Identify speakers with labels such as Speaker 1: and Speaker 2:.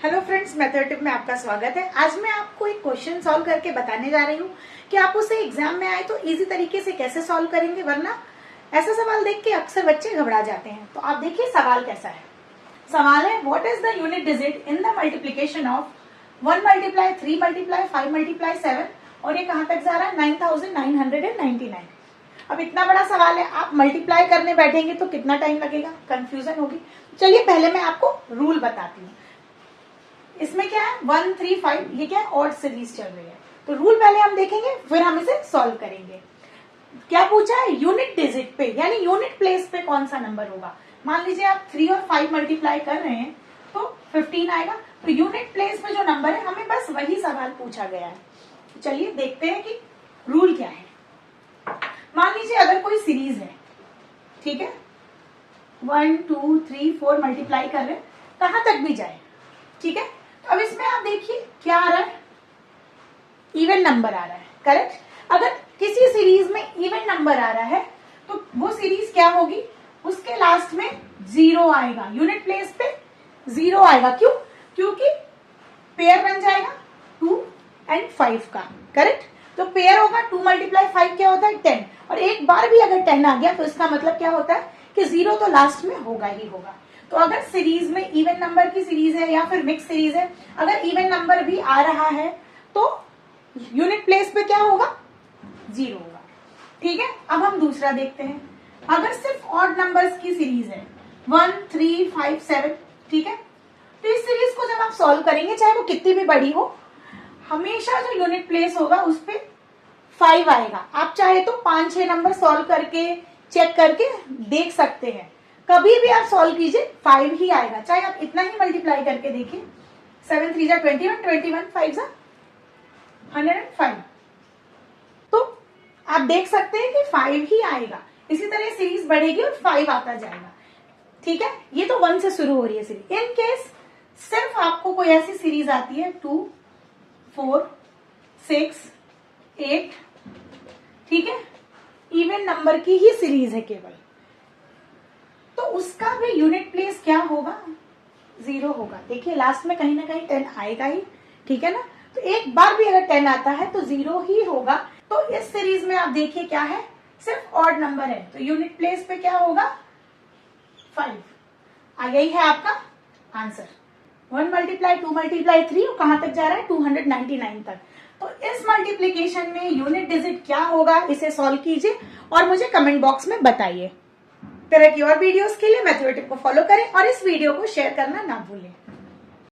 Speaker 1: Hello friends, mathematics में आपका स्वागत है। आज मैं आपको एक क्वेश्चन सॉल्व करके बताने जा रही हूँ कि आप उसे एग्जाम में आए तो इजी तरीके से कैसे सॉल्व करेंगे, वरना ऐसा सवाल देख के अक्सर बच्चे घबरा जाते हैं। तो आप देखिए सवाल कैसा है। सवाल है, what is the unit digit in the multiplication of 1 multiply 3 multiply 5 multiply 7, और ये कहाँ तक जा रहा है 9999। अब इतना बड़ा सवाल है, आप मल्टीप्लाई करने बैठेंगे तो कितना टाइम लगेगा, कंफ्यूजन होगी। चलिए पहले मैं आपको रूल बताती हूँ। इसमें क्या है 1 3 5, ये क्या है ऑड सीरीज चल रही है। तो रूल पहले हम देखेंगे, फिर हम इसे सॉल्व करेंगे। क्या पूछा है, यूनिट डिजिट पे यानी यूनिट प्लेस पे कौन सा नंबर होगा। मान लीजिए आप 3 और 5 मल्टीप्लाई कर रहे हैं तो 15 आएगा। तो यूनिट प्लेस पे जो नंबर है हमें बस वही सवाल पूछा गया है। चलिए देखते हैं कि रूल क्या है। मान लीजिए अगर कोई सीरीज है, ठीक है, 1 2 3 4 मल्टीप्लाई कर रहे हैं, कहां तक भी जाए, ठीक है। तो अब इसमें आप देखिए क्या आ रहा है, इवन नंबर आ रहा है, करेक्ट। अगर किसी सीरीज में इवन नंबर आ रहा है तो वो सीरीज क्या होगी, उसके लास्ट में 0 आएगा, यूनिट प्लेस पे 0 आएगा। क्यों? क्योंकि पेयर बन जाएगा 2 और 5 का, करेक्ट। तो पेयर होगा 2 मल्टीप्लाई 5 क्या होता है 10, और एक बार भी अगर 10 आ गया तो इसका मतलब क्या होता है कि 0 तो लास्ट में होगा ही होगा। तो अगर सीरीज में इवन नंबर की सीरीज है या फिर मिक्स सीरीज है, अगर इवन नंबर भी आ रहा है तो यूनिट प्लेस पे क्या होगा 0 होगा, ठीक है। अब हम दूसरा देखते हैं। अगर सिर्फ ऑड नंबर्स की सीरीज है 1 3 5 7, ठीक है, तो इस सीरीज को जब आप सॉल्व करेंगे, चाहे वो कितनी भी बड़ी हो, हमेशा जो यूनिट प्लेस होगा उस पे 5 आएगा। आप चाहे तो 5-6 नंबर सॉल्व करके चेक करके देख सकते हैं, कभी भी आप सॉल्व कीजिए 5 ही आएगा, चाहे आप इतना ही मल्टीप्लाई करके देखिए। 7 3 21, 21 5 105। तो आप देख सकते हैं कि 5 ही आएगा। इसी तरह सीरीज बढ़ेगी और 5 आता जाएगा, ठीक है। ये तो 1 से शुरू हो रही है सीरीज। इन केस सिर्फ आपको कोई ऐसी सीरीज आती है 2 4 6 8, ठीक है, इवन नंबर की ही सीरीज है केवल, तो उसका भी यूनिट प्लेस क्या होगा 0 होगा। देखिए लास्ट में कहीं ना कहीं 10 आएगा ही, ठीक है ना। तो एक बार भी अगर 10 आता है तो 0 ही होगा। तो इस सीरीज में आप देखिए क्या है, सिर्फ ऑड नंबर है, तो यूनिट प्लेस पे क्या होगा 5। यही है आपका आंसर। 1 मल्टीप्लाई 2 मल्टीप्लाई 3, और कहां तक जा रहा है 299 तक। तो इस मल्टीप्लीकेशन में यूनिट डिजिट क्या होगा, इसे सॉल्व कीजिए और मुझे कमेंट बॉक्स में बताइए। तरह की और वीडियोस के लिए मैथमेटिक्स को फॉलो करें और इस वीडियो को शेयर करना ना भूलें।